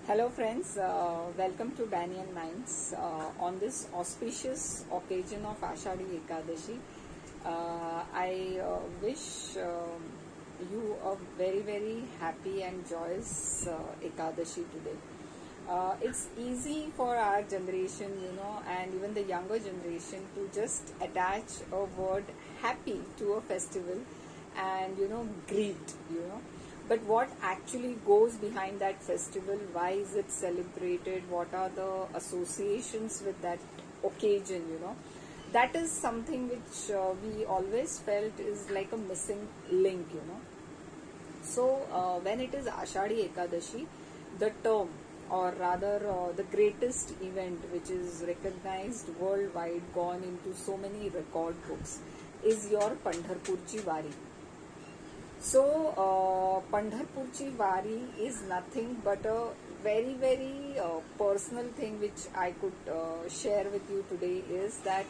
Hello friends, welcome to Banyan Minds on this auspicious occasion of Ashadhi Ekadashi. I wish you a very happy and joyous Ekadashi today. It's easy for our generation, and even the younger generation to just attach a word happy to a festival and, greet. But what actually goes behind that festival? Why is it celebrated? What are the associations with that occasion? That is something which we always felt is like a missing link. So when it is Ashadhi Ekadashi, the term, or rather the greatest event which is recognized worldwide, gone into so many record books, is your Pandharpur Wari. So, Pandharpur Wari is nothing but a very personal thing which I could share with you today, is that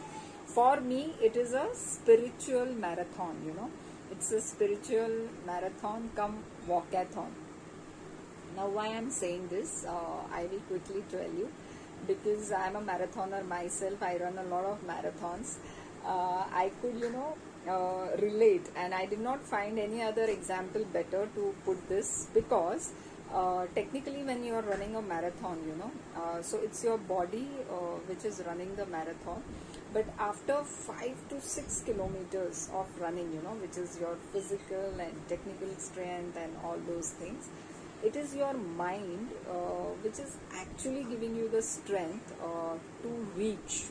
for me it is a spiritual marathon, It's a spiritual marathon come walkathon. Now why I am saying this, I will quickly tell you, because I am a marathoner myself. I run a lot of marathons. I could, relate, and I did not find any other example better to put this, because technically when you are running a marathon, so it's your body which is running the marathon, but after 5 to 6 kilometers of running, which is your physical and technical strength and all those things, it is your mind which is actually giving you the strength to reach,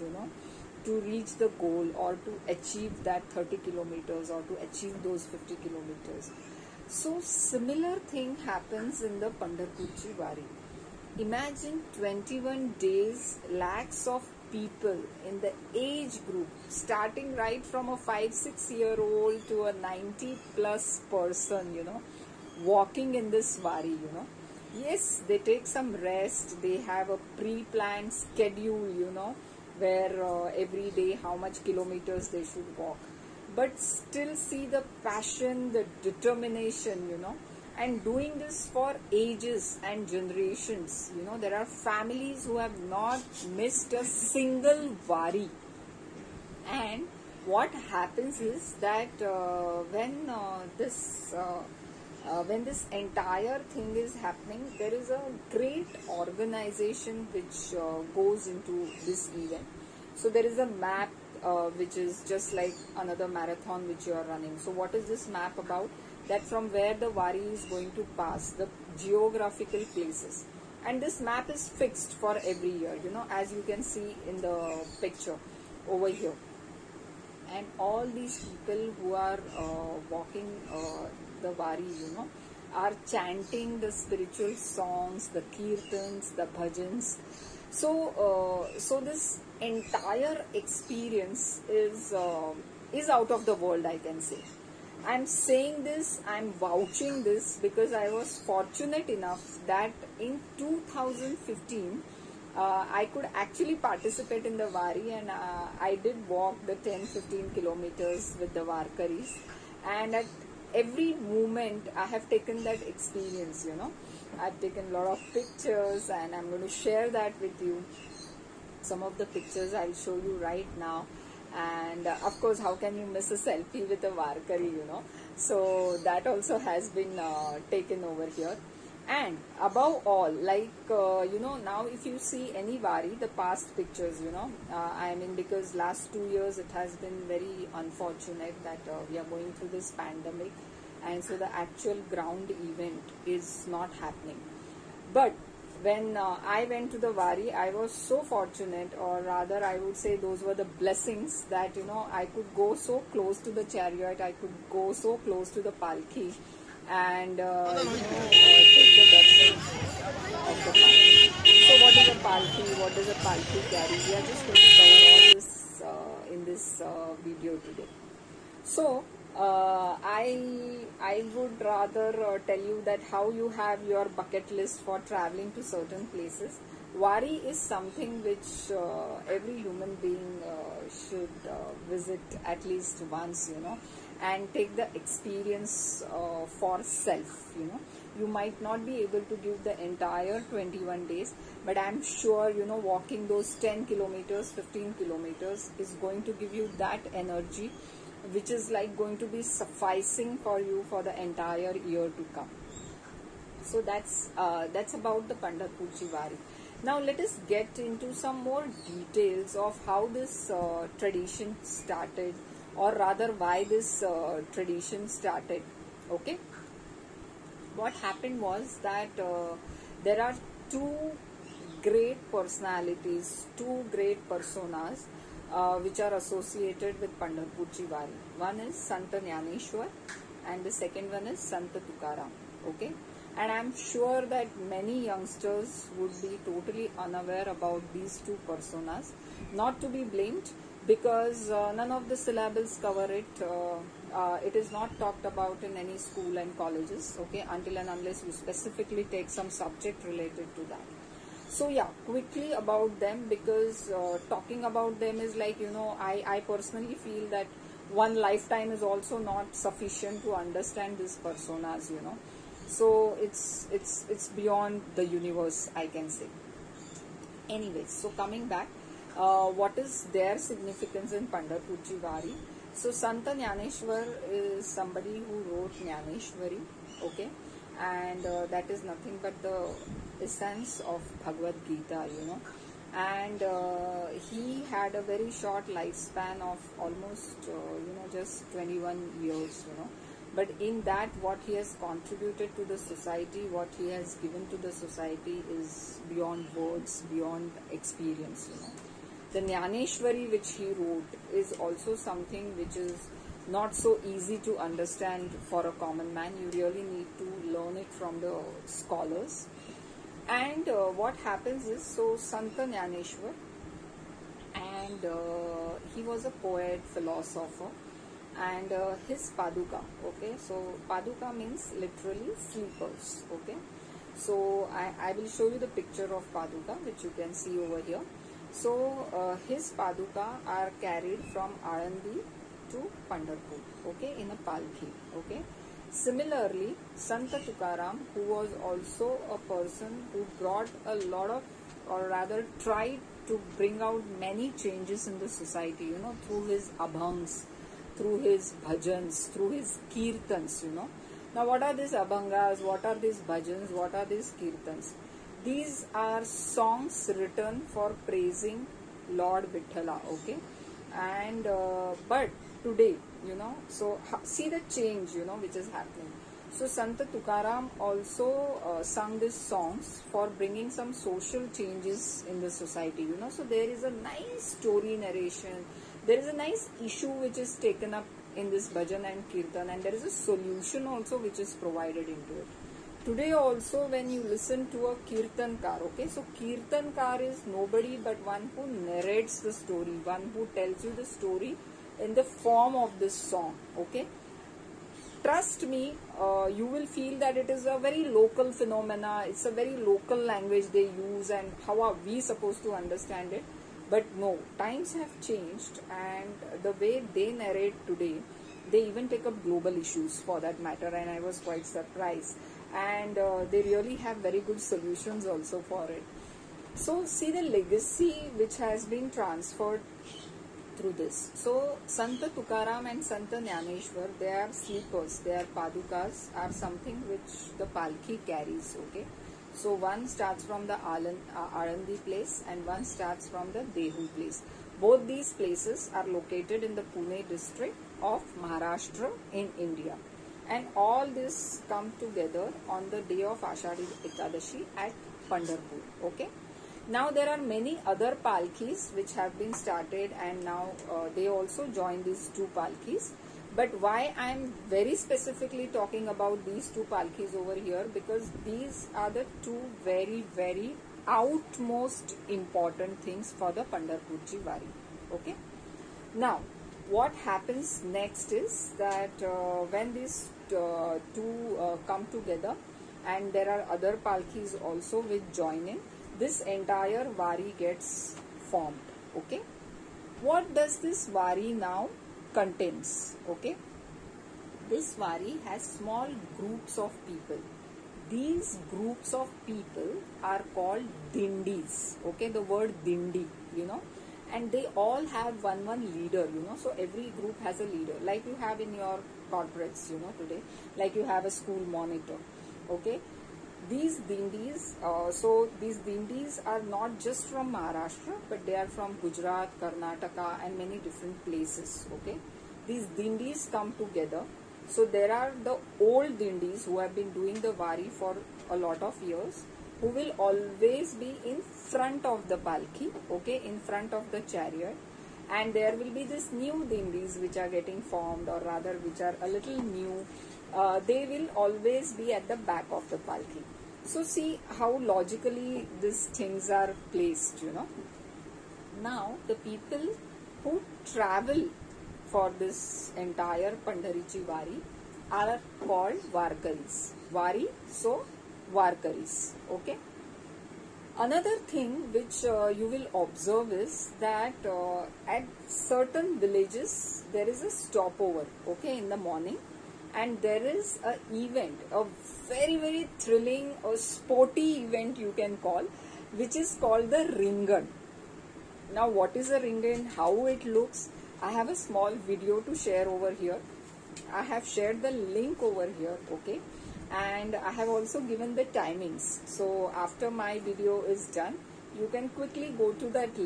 to reach the goal, or to achieve that 30 kilometers, or to achieve those 50 kilometers. So similar thing happens in the Pandharpur Wari. Imagine 21 days, lakhs of people in the age group, starting right from a 5-6-year-old to a 90+ person, walking in this Wari, Yes, they take some rest, they have a pre-planned schedule, where every day how much kilometers they should walk, but still see the passion, the determination, and doing this for ages and generations. There are families who have not missed a single Wari. And what happens is that when this entire thing is happening, there is a great organization which goes into this event. So there is a map which is just like another marathon which you are running. So what is this map about? That from where the Wari is going to pass, the geographical places. And this map is fixed for every year, as you can see in the picture over here. And all these people who are walking the Wari, are chanting the spiritual songs, the kirtans, the bhajans. So this entire experience is out of the world, I can say. I'm saying this, I'm vouching this, because I was fortunate enough that in 2015 I could actually participate in the Wari, and I did walk the 10-15 kilometers with the Warkaris, and at every moment I have taken that experience, I've taken a lot of pictures, and I'm going to share that with you. Some of the pictures I'll show you right now. And of course, how can you miss a selfie with a Warkari, So that also has been taken over here. And above all, like, now if you see any Wari, the past pictures, I mean, because last 2 years it has been very unfortunate that we are going through this pandemic, and so the actual ground event is not happening. But when I went to the Wari, I was so fortunate, or rather I would say those were the blessings, that I could go so close to the chariot, I could go so close to the palki, and take the darshan of the palki. So what is a palki? What does a palki carry? We are just going to cover all this in this video today. So I would rather tell you that how you have your bucket list for traveling to certain places. Wari is something which every human being should visit at least once, and take the experience for self. You might not be able to give the entire 21 days, but I'm sure, walking those 10 kilometers, 15 kilometers is going to give you that energy, which is like going to be sufficing for you for the entire year to come. So that's about the Pandharpurchi Wari. Now let us get into some more details of how this tradition started, or rather why this tradition started. Okay. What happened was that there are two great personalities, two great personas which are associated with Pandharpurchi Wari. One is Santa Jnaneshwar and the second one is Santa Tukaram. Okay. And I'm sure that many youngsters would be totally unaware about these two personas. Not to be blamed, because none of the syllables cover it. It is not talked about in any school and colleges, okay, until and unless you specifically take some subject related to that. So yeah, quickly about them, because talking about them is like, I personally feel that one lifetime is also not sufficient to understand these personas, So it's beyond the universe, I can say. Anyways, so coming back, what is their significance in Pandharpurchi Wari? So Santa Jnaneshwar is somebody who wrote Jnaneshwari, okay, and that is nothing but the essence of Bhagavad Gita, and he had a very short lifespan of almost just 21 years, But in that, what he has contributed to the society, what he has given to the society is beyond words, beyond experience, The Jnaneshwari which he wrote is also something which is not so easy to understand for a common man. You really need to learn it from the scholars. And what happens is, so Santa Jnaneshwar, and he was a poet, philosopher, and his Paduka, okay, so Paduka means literally sleepers, okay. So I will show you the picture of Paduka, which you can see over here. So his Paduka are carried from Alandi to Pandharpur, okay, in a palki, okay. Similarly, Santa Tukaram, who was also a person who brought a lot of, or rather tried to bring out many changes in the society, through his abhangs, through his bhajans, through his kirtans, Now what are these abhangas, what are these bhajans, what are these kirtans? These are songs written for praising Lord Vithala, okay? And but today, so see the change, which is happening. So Santa Tukaram also sung these songs for bringing some social changes in the society, So there is a nice story narration, there is a nice issue which is taken up in this bhajan and kirtan, and there is a solution also which is provided into it. Today also, when you listen to a kirtankar, okay, so kirtankar is nobody but one who narrates the story, one who tells you the story in the form of this song, okay. Trust me, you will feel that it is a very local phenomena, it's a very local language they use, and how are we supposed to understand it? But no, times have changed, and the way they narrate today, they even take up global issues for that matter, and I was quite surprised. And they really have very good solutions also for it. So see the legacy which has been transferred through this. So Santa Tukaram and Santa Jnaneshwar, they are sleepers, their padukas are something which the palki carries, okay. So one starts from the Alandi place and one starts from the Dehu place. Both these places are located in the Pune district of Maharashtra in India. And all this come together on the day of Ashadhi Ekadashi at Pandharpur, okay. Now there are many other palkis which have been started, and now they also join these two palkis. But why I am very specifically talking about these two palkis over here, because these are the two very, very outmost important things for the Pandharpurchi Wari, okay. Now what happens next is that when these two come together, and there are other palkis also which join in, this entire Wari gets formed, okay. What does this Wari now contains, okay? this wari has small groups of people. These groups of people are called dindis. Okay, the word dindi, and they all have one leader, so every group has a leader, like you have in your corporates, today, like you have a school monitor. Okay, these dindis, these dindis are not just from Maharashtra, but they are from Gujarat, Karnataka and many different places. Okay, these dindis come together. So there are the old dindis who have been doing the wari for a lot of years, who will always be in front of the palki, okay, in front of the chariot, and there will be this new dindis which are getting formed, or rather which are a little new. They will always be at the back of the palki. So see how logically these things are placed, Now the people who travel for this entire Pandharichi wari are called Warkaris. Wari, so Warkaris. Okay. Another thing which you will observe is that at certain villages there is a stopover, okay, in the morning, and there is a event, a very thrilling or sporty event you can call, which is called the Ringan. Now what is a Ringan, how it looks, I have a small video to share over here. I have shared the link over here, okay, and I have also given the timings. So after my video is done, you can quickly go to that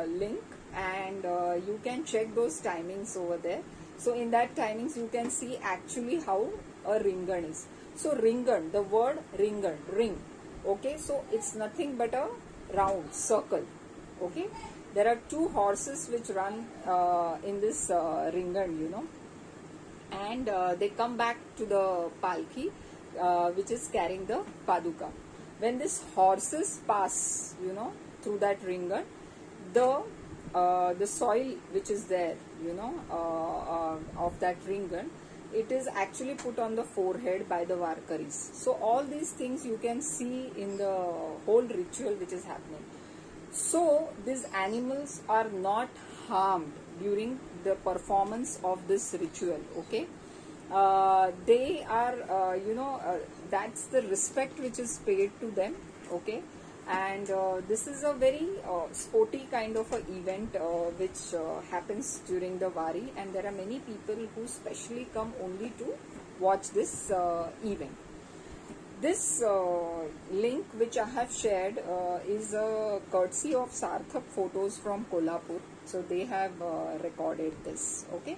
link and you can check those timings over there. So in that timings you can see actually how a Ringan is. So Ringan, the word Ringan, ring, okay, so it's nothing but a round circle, okay. There are two horses which run in this Ringan, and they come back to the palki, which is carrying the paduka. When these horses pass, through that Ringan, the soil which is there, of that Ringan, it is actually put on the forehead by the Warkaris. So all these things you can see in the whole ritual which is happening. So these animals are not harmed during the performance of this ritual, okay. They are, that's the respect which is paid to them, okay. And this is a very sporty kind of a event which happens during the wari, and there are many people who specially come only to watch this event. This link which I have shared is a courtesy of Sarthak Photos from Kolhapur. So they have recorded this, okay.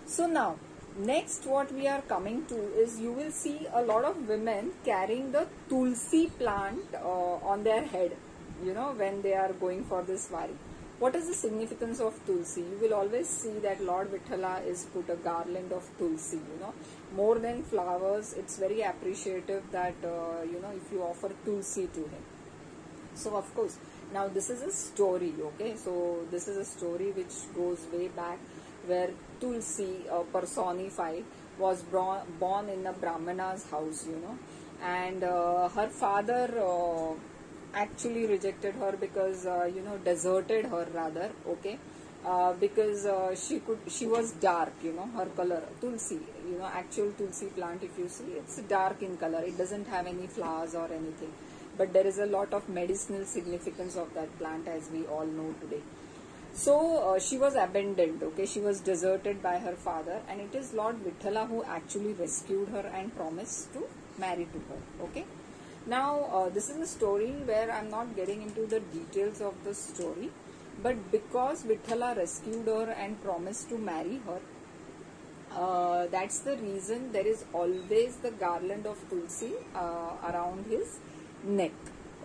So now next what we are coming to is, you will see a lot of women carrying the tulsi plant on their head, when they are going for this wari. What is the significance of tulsi? You will always see that Lord Vithala is put a garland of tulsi, more than flowers. It's very appreciative that, if you offer tulsi to him. So of course, now this is a story, okay. So this is a story which goes way back, where Tulsi, personified, was born in a Brahmana's house, and her father actually rejected her because, deserted her rather, okay, because she was dark, her color. Tulsi, actual Tulsi plant, if you see, it's dark in color. It doesn't have any flowers or anything, but there is a lot of medicinal significance of that plant, as we all know today. So she was abandoned, okay, she was deserted by her father, and it is Lord Vithala who actually rescued her and promised to marry to her, okay. Now this is a story where I am not getting into the details of the story, but because Vithala rescued her and promised to marry her, that's the reason there is always the garland of Tulsi around his neck,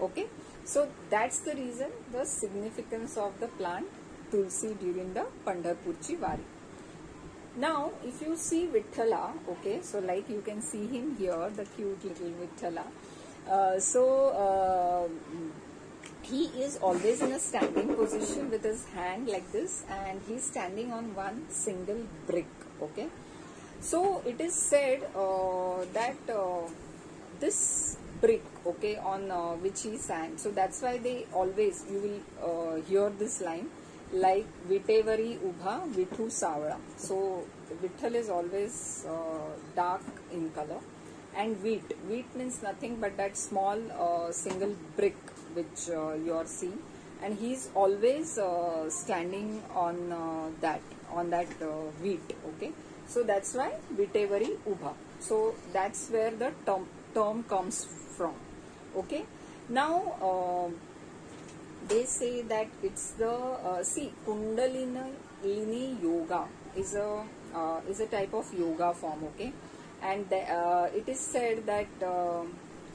okay. So that's the reason, the significance of the plant Tulsi during the Pandharpurchi wari. Now if you see Vithala, okay, so like you can see him here, the cute little Vithala. He is always in a standing position with his hand like this, and he is standing on one single brick, okay. So it is said that this brick, okay, on which he sang, so that's why they always, you will hear this line, like Vitevari Ubha, Vithu Savla. So Vitthal is always dark in color, and wheat means nothing but that small single brick which you are seeing, and he's always standing on that wheat. Okay, so that's why Vitevari Ubha. So that's where the term comes from. Okay, now they say that it's the see, Kundalini yoga is a type of yoga form. Okay, and it is said that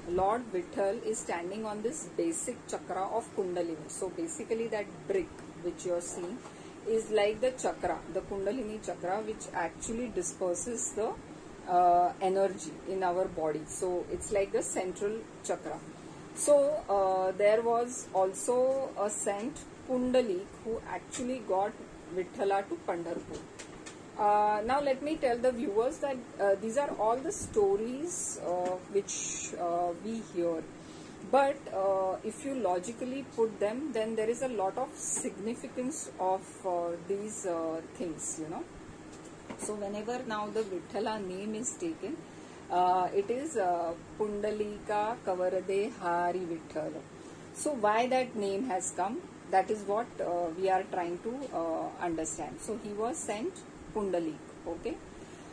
Lord Vitthal is standing on this basic chakra of Kundalini. So basically that brick which you are seeing is like the chakra, the Kundalini chakra, which actually disperses the energy in our body. So it's like the central chakra. So there was also a saint Pundalik who actually got Vithala to Pandharpur. Now let me tell the viewers that these are all the stories which we hear, but if you logically put them, then there is a lot of significance of these things, you know. So whenever now the Vithala name is taken, it is Pundalika Kavarade Hari Vithala. So why that name has come, that is what we are trying to understand. So he was sent Pundalik. Okay,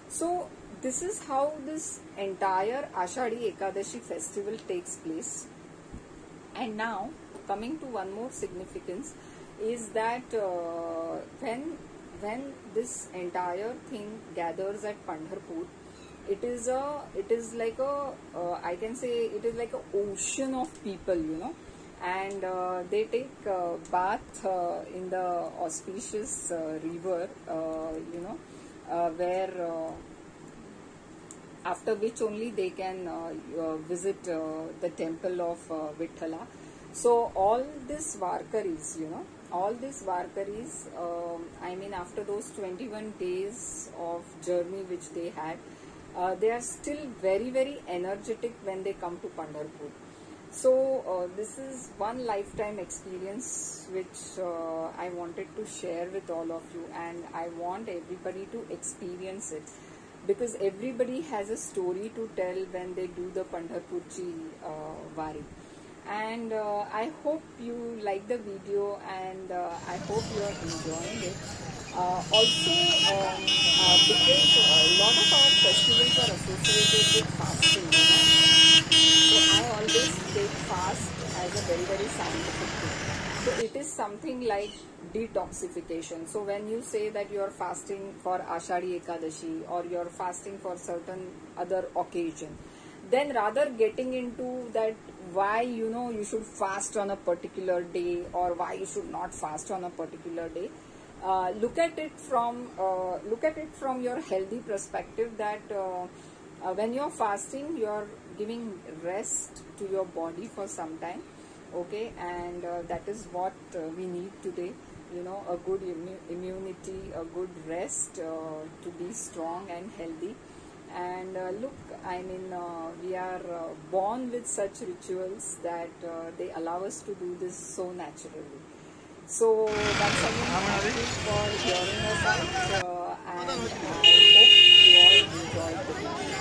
so this is how this entire Ashadhi Ekadashi festival takes place. And now coming to one more significance is that when this entire thing gathers at Pandharpur, it is like a I can say it is like an ocean of people, you know, and they take bath in the auspicious river, you know, where after which only they can visit the temple of Vithala. So all these Varkaris, you know, all these Varkaris, I mean after those 21 days of journey which they had, they are still very, very energetic when they come to Pandharpur. So this is one lifetime experience which I wanted to share with all of you, and I want everybody to experience it, because everybody has a story to tell when they do the Pandharpurchi Wari. And I hope you like the video, and I hope you are enjoying it. Also, because a lot of our festivals are associated with fasting, you know? So I always take fast as a very, very scientific thing. So it is something like detoxification. So when you say that you are fasting for Ashadhi Ekadashi, or you are fasting for certain other occasion, then rather getting into that why, you know, you should fast on a particular day, or why you should not fast on a particular day, look at it from your healthy perspective, that when you are fasting, you are giving rest to your body for some time. Okay, and that is what we need today, you know, a good immunity, a good rest to be strong and healthy. And look, I mean, we are born with such rituals that they allow us to do this so naturally. So once again, thank you for hearing us out, and I hope you all enjoyed the video.